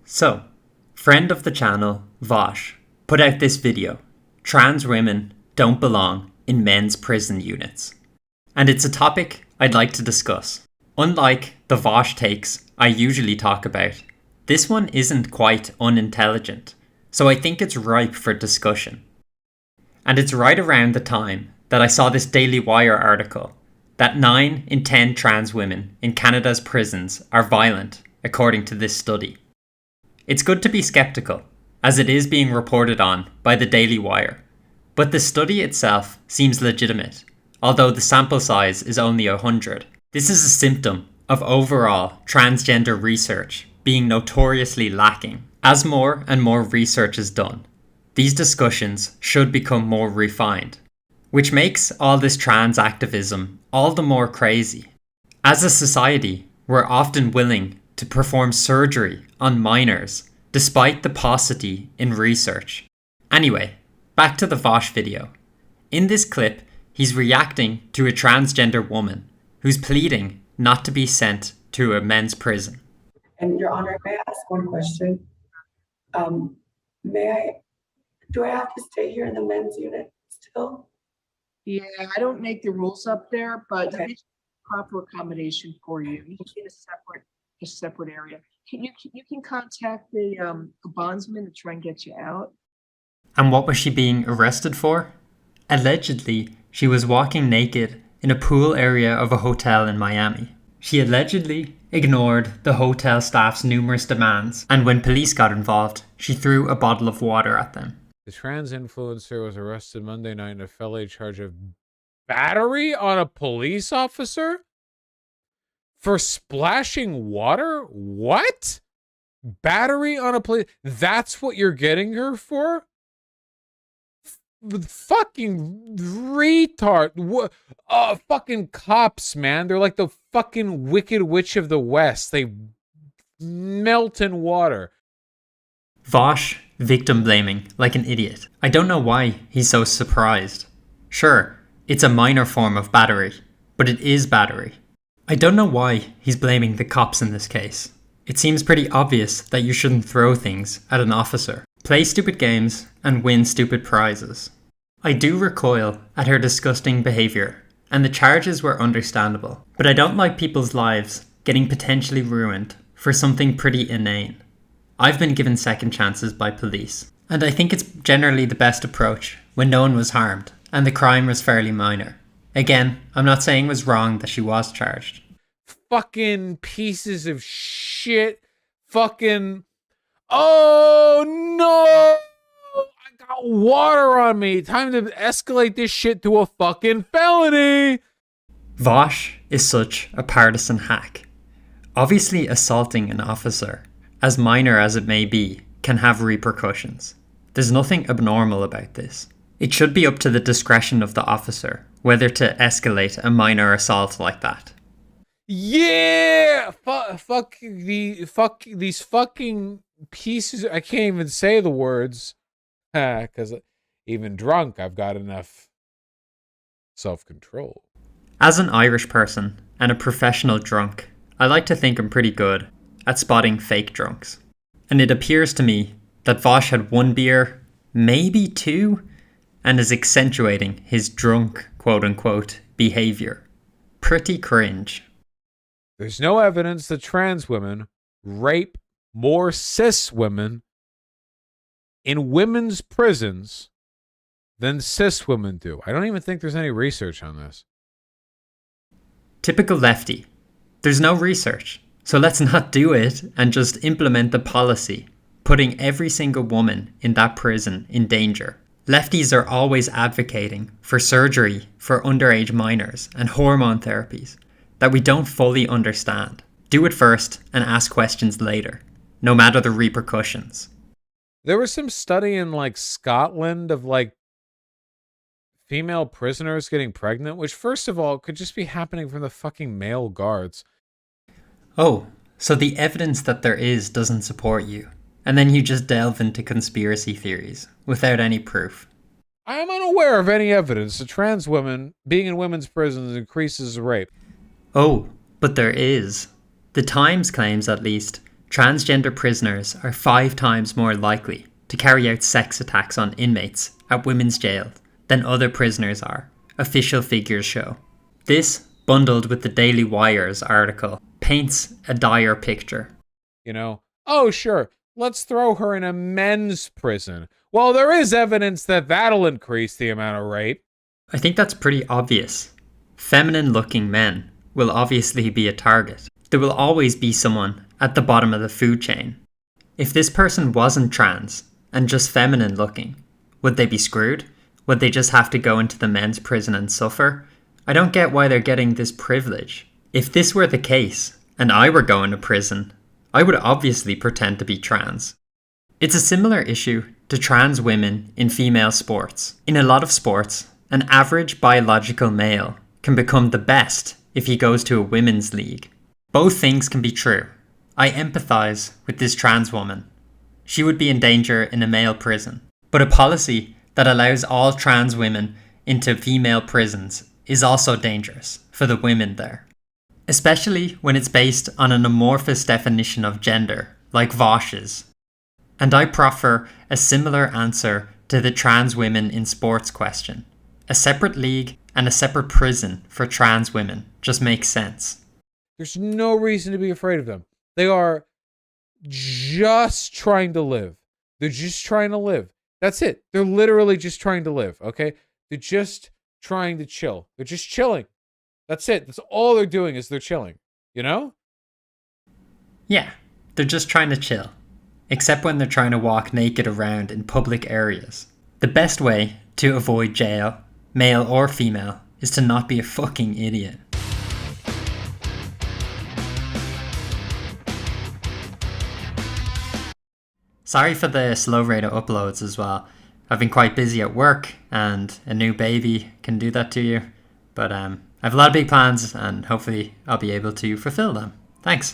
So, friend of the channel, Vosh, put out this video, Trans Women Don't Belong in Men's Prison Units. And it's a topic I'd like to discuss. Unlike the Vosh takes I usually talk about, this one isn't quite unintelligent, so I think it's ripe for discussion. And it's right around the time that I saw this Daily Wire article that 9 in 10 trans women in Canada's prisons are violent, according to this study. It's good to be skeptical, as it is being reported on by the Daily Wire, but the study itself seems legitimate, although the sample size is only 100. This is a symptom of overall transgender research being notoriously lacking. As more and more research is done, these discussions should become more refined, which makes all this trans activism all the more crazy. As a society, we're often willing to perform surgery on minors despite the paucity in research. Anyway, back to the Vosh video. In this clip, he's reacting to a transgender woman who's pleading not to be sent to a men's prison. And Your Honor, may I ask one question? Do I have to stay here in the men's unit still? Yeah, I don't make the rules up there, but Okay. there's proper accommodation for you. You can get a separate area. You can contact the bondsman to try and get you out. And what was she being arrested for? Allegedly, she was walking naked in a pool area of a hotel in Miami. She allegedly ignored the hotel staff's numerous demands, and when police got involved, she threw a bottle of water at them. The trans influencer was arrested Monday night in a felony charge of battery on a police officer for splashing water? What? Battery on a police? That's what you're getting her for? Fucking retard. What? Fucking cops, man. They're like the fucking Wicked Witch of the West. They melt in water. Vosh victim blaming like an idiot. I don't know why he's so surprised. Sure, it's a minor form of battery, but it is battery. I don't know why he's blaming the cops in this case. It seems pretty obvious that you shouldn't throw things at an officer, play stupid games, and win stupid prizes. I do recoil at her disgusting behaviour, and the charges were understandable, but I don't like people's lives getting potentially ruined for something pretty inane. I've been given second chances by police, and I think it's generally the best approach when no one was harmed and the crime was fairly minor. Again, I'm not saying it was wrong that she was charged. Fucking pieces of shit. Fucking. Oh no! I got water on me. Time to escalate this shit to a fucking felony. Vosh is such a partisan hack. Obviously, assaulting an officer, as minor as it may be, can have repercussions. There's nothing abnormal about this. It should be up to the discretion of the officer whether to escalate a minor assault like that. Yeah! Fuck these fucking pieces. I can't even say the words. Because even drunk, I've got enough self-control. As an Irish person and a professional drunk, I like to think I'm pretty good at spotting fake drunks. And it appears to me that Vosh had one beer, maybe two, and is accentuating his drunk, quote-unquote, behaviour. Pretty cringe. There's no evidence that trans women rape more cis women in women's prisons than cis women do. I don't even think there's any research on this. Typical lefty. There's no research, so let's not do it and just implement the policy, putting every single woman in that prison in danger. Lefties are always advocating for surgery for underage minors and hormone therapies that we don't fully understand. Do it first and ask questions later, no matter the repercussions. There was some study in like Scotland of like female prisoners getting pregnant, which first of all could just be happening from the fucking male guards. Oh, so the evidence that there is doesn't support you, and then you just delve into conspiracy theories without any proof. I am unaware of any evidence that trans women being in women's prisons increases rape. Oh, but there is. The Times claims, at least, transgender prisoners are 5 times more likely to carry out sex attacks on inmates at women's jails than other prisoners are, official figures show. This, bundled with the Daily Wire's article, paints a dire picture. You know, oh sure, let's throw her in a men's prison. Well, there is evidence that that'll increase the amount of rape. I think that's pretty obvious. Feminine-looking men will obviously be a target. There will always be someone at the bottom of the food chain. If this person wasn't trans and just feminine-looking, would they be screwed? Would they just have to go into the men's prison and suffer? I don't get why they're getting this privilege. If this were the case, and I were going to prison, I would obviously pretend to be trans. It's a similar issue to trans women in female sports. In a lot of sports, an average biological male can become the best if he goes to a women's league. Both things can be true. I empathise with this trans woman. She would be in danger in a male prison. But a policy that allows all trans women into female prisons is also dangerous for the women there. Especially when it's based on an amorphous definition of gender, like Vosh's. And I proffer a similar answer to the trans women in sports question. A separate league and a separate prison for trans women just makes sense. There's no reason to be afraid of them. They are just trying to live. They're just trying to live. That's it. They're literally just trying to live, okay? They're just trying to chill. They're just chilling. That's it. That's all they're doing is they're chilling, you know? Yeah, they're just trying to chill. Except when they're trying to walk naked around in public areas. The best way to avoid jail, male or female, is to not be a fucking idiot. Sorry for the slow rate of uploads as well. I've been quite busy at work and a new baby can do that to you. But I have a lot of big plans and hopefully I'll be able to fulfill them. Thanks.